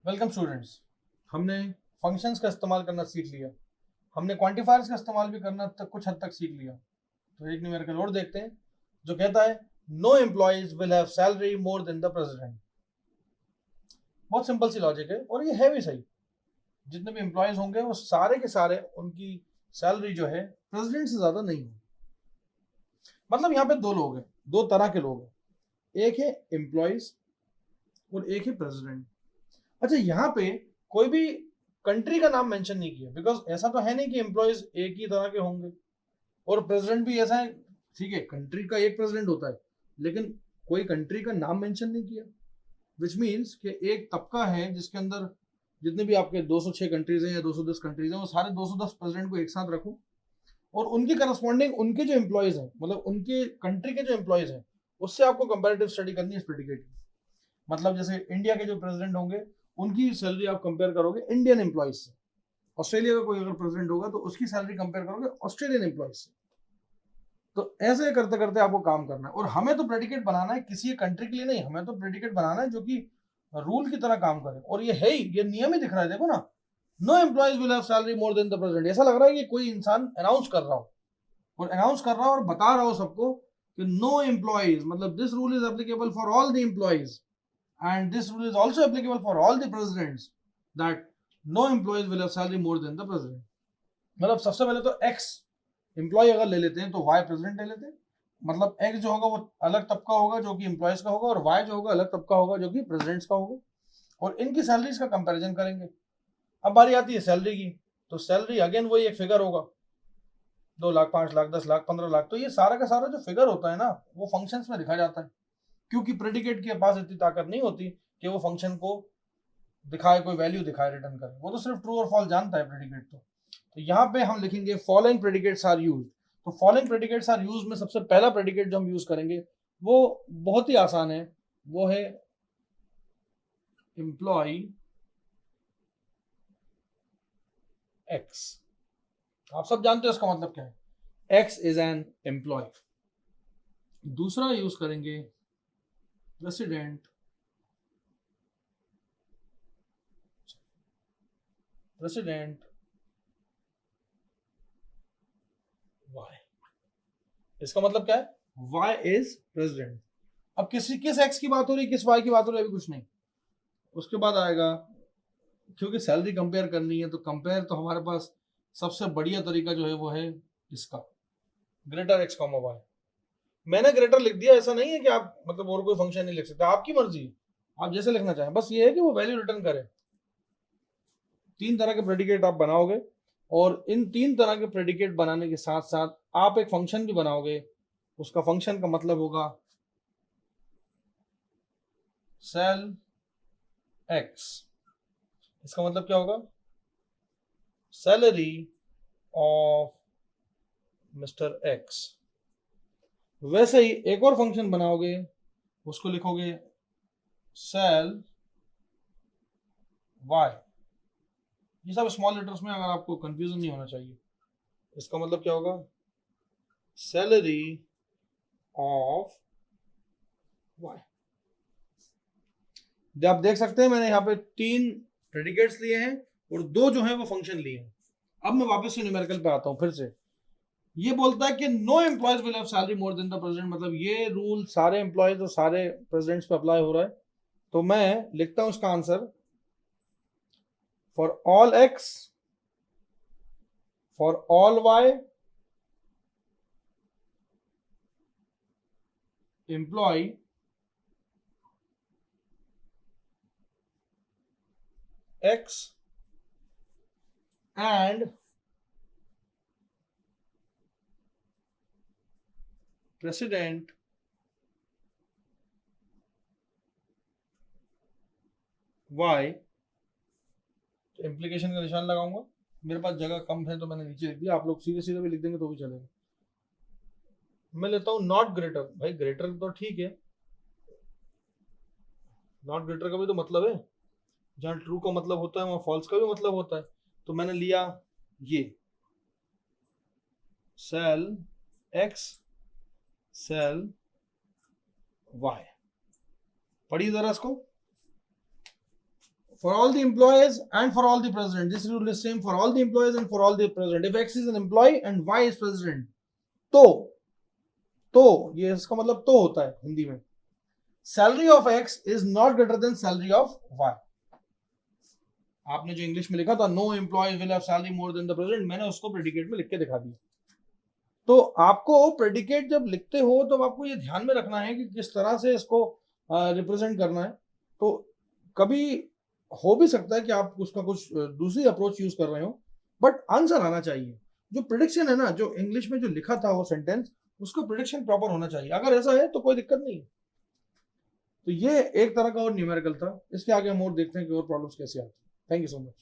Welcome students. हमने functions का इस्तेमाल करना सीख लिया, हमने क्वांटिफायर्स का इस्तेमाल भी करना तक कुछ हद तक सीख लिया। तो एक न्यूमेरिकल और देखते हैं जो कहता है no employees will have salary more than the president. बहुत सिंपल सी लॉजिक है और ये है भी सही। जितने भी एम्प्लॉयज होंगे वो सारे के सारे उनकी सैलरी जो है प्रेसिडेंट से ज्यादा नहीं है। मतलब यहाँ पे दो लोग हैं, दो तरह के लोग हैं, एक है एम्प्लॉयज और एक है प्रेसिडेंट। अच्छा, यहाँ पे कोई भी कंट्री का नाम मेंशन नहीं किया, बिकॉज ऐसा तो है नहीं कि एम्प्लॉयज एक ही तरह के होंगे और प्रेसिडेंट भी ऐसा है। ठीक है, कंट्री का एक प्रेसिडेंट होता है, लेकिन कोई कंट्री का नाम मेंशन नहीं किया, विच मीन्स कि एक तबका है जिसके अंदर जितने भी आपके 206 कंट्रीज हैं या 210 कंट्रीज हैं, वो सारे 210 प्रेसिडेंट को एक साथ रखो और उनकी करस्पॉन्डिंग उनके जो एम्प्लॉयज हैं, मतलब उनके कंट्री के जो एम्प्लॉयज हैं, उससे आपको कंपेरेटिव स्टडी करनी है इस प्रेडिकेट की। मतलब जैसे इंडिया के जो प्रेसिडेंट होंगे उनकी सैलरी आप कंपेयर करोगे इंडियन एम्प्लॉयज से, ऑस्ट्रेलिया का कोई अगर प्रेसिडेंट होगा तो उसकी सैलरी कंपेयर करोगे ऑस्ट्रेलियन एम्प्लॉयज से। तो ऐसे करते करते आपको काम करना है और हमें तो प्रेडिकेट बनाना है किसी कंट्री के लिए नहीं, हमें तो प्रेडिकेट बनाना है जो कि रूल की तरह काम करे। और ये है ही, ये नियम ही दिख रहा है, देखो ना, no employees will have salary more than the president. ऐसा लग रहा है कि कोई इंसान अनाउंस कर रहा हो और अनाउंस कर रहा हो और बता रहा हो सबको कि नो एम्प्लॉयज, मतलब this rule is applicable for all the employees and this rule is also applicable for all the presidents, that no employees will have salary more than the president। मतलब सबसे पहले तो x एम्प्लॉय अगर ले लेते हैं तो y प्रेसिडेंट ले लेते हैं। मतलब x जो होगा वो अलग तबका होगा जो कि एम्प्लॉयज का होगा और y जो होगा अलग तबका होगा जो कि प्रेसिडेंट्स का होगा और इनकी सैलरीज का कंपैरिजन करेंगे। अब बारी आती है सैलरी की, तो सैलरी अगेन वही एक फिगर होगा, 2 लाख, 5 लाख, 10 लाख, 15 लाख। तो ये सारा का सारा जो फिगर होता है ना, वो फंक्शंस में दिखा जाता है, क्योंकि प्रेडिकेट के पास इतनी ताकत नहीं होती कि वो फंक्शन को दिखाए, कोई वैल्यू दिखाए, रिटर्न करे। वो तो सिर्फ ट्रू और फॉल्स जानता है प्रेडिकेट। तो यहाँ पे हम लिखेंगे फॉलोइंग प्रेडिकेट्स आर यूज्ड। तो फॉलोइंग प्रेडिकेट्स आर यूज्ड में सबसे पहला प्रेडिकेट जो हम यूज करेंगे वो बहुत ही आसान है, वो है एम्प्लॉय एक्स। आप सब जानते हो इसका मतलब क्या है, एक्स इज एन एम्प्लॉय। दूसरा यूज करेंगे प्रेसिडेंट प्रेसिडेंट वाई। इसका मतलब क्या है, वाई इज प्रेसिडेंट। अब किस एक्स की बात हो रही है, किस वाई की बात हो रही है, अभी कुछ नहीं। उसके बाद आएगा, क्योंकि सैलरी कंपेयर करनी है तो कंपेयर तो हमारे पास सबसे बढ़िया तरीका जो है वो है इसका, ग्रेटर एक्स कॉमा वाई। मैंने ग्रेटर लिख दिया, ऐसा नहीं है कि आप मतलब और कोई फंक्शन नहीं लिख सकते, आपकी मर्जी, आप जैसे लिखना चाहें, बस ये है कि वो वैल्यू रिटर्न करे। 3 तरह के प्रेडिकेट आप बनाओगे और इन 3 तरह के प्रेडिकेट बनाने के साथ साथ आप एक फंक्शन भी बनाओगे। उसका फंक्शन का मतलब होगा सेल एक्स। इसका मतलब क्या होगा, सैलरी ऑफ मिस्टर एक्स। वैसे ही एक और फंक्शन बनाओगे, उसको लिखोगे सेल वाई। ये सब स्मॉल लेटर्स में, अगर आपको कंफ्यूजन नहीं होना चाहिए। इसका मतलब क्या होगा, सैलरी ऑफ वाई। आप देख सकते हैं मैंने यहाँ पे 3 प्रेडिकेट्स लिए हैं और 2 जो हैं वो फंक्शन लिए हैं। अब मैं वापस से न्यूमेरिकल पे आता हूँ फिर से। ये बोलता है कि no employees will have salary more than the president, मतलब ये रूल सारे एम्प्लॉयज और सारे प्रेसिडेंट्स पे अप्लाई हो रहा है। तो मैं लिखता हूं इसका answer, for all X, for all Y, employ X and president Y. तो इम्प्लीकेशन का निशान लगाऊंगा, मेरे पास जगह कम है तो मैंने नीचे लिख दिया, आप लोग सीधे सीधे भी लिख देंगे तो भी चलेगा। मैं लेता हूं नॉट ग्रेटर। भाई ग्रेटर तो ठीक है, नॉट ग्रेटर का भी तो मतलब है, जहां ट्रू का मतलब होता है वहां फॉल्स का भी मतलब होता है। तो मैंने लिया ये सेल एक्स, सेल वाई। पढ़िए जरा इसको, for all the employees and for all the president. This rule is same for all the employees and for all the president. If X is an employee and Y is president, तो ये इसका मतलब तो होता है हिंदी में, salary of X is not greater than salary of Y. आपने जो इंग्लिश में लिखा था no employ will have salary more than the president, मैंने उसको प्रेडिकेट में लिख के दिखा दिया. तो आपको प्रेडिकेट जब लिखते हो तो आपको ये ध्यान में रखना है कि किस तरह से इसको रिप्रेजेंट करना है. तो कभी हो भी सकता है कि आप उसका कुछ दूसरी अप्रोच यूज कर रहे हो, बट आंसर आना चाहिए. जो प्रिडिक्शन है ना, जो इंग्लिश में जो लिखा था वो सेंटेंस, उसका प्रिडिक्शन प्रॉपर होना चाहिए. अगर ऐसा है तो कोई दिक्कत नहीं. तो ये एक तरह का और न्यूमेरिकल था. इसके आगे हम और देखते हैं कि और प्रॉब्लम्स कैसे आती हैं. Thank you so much.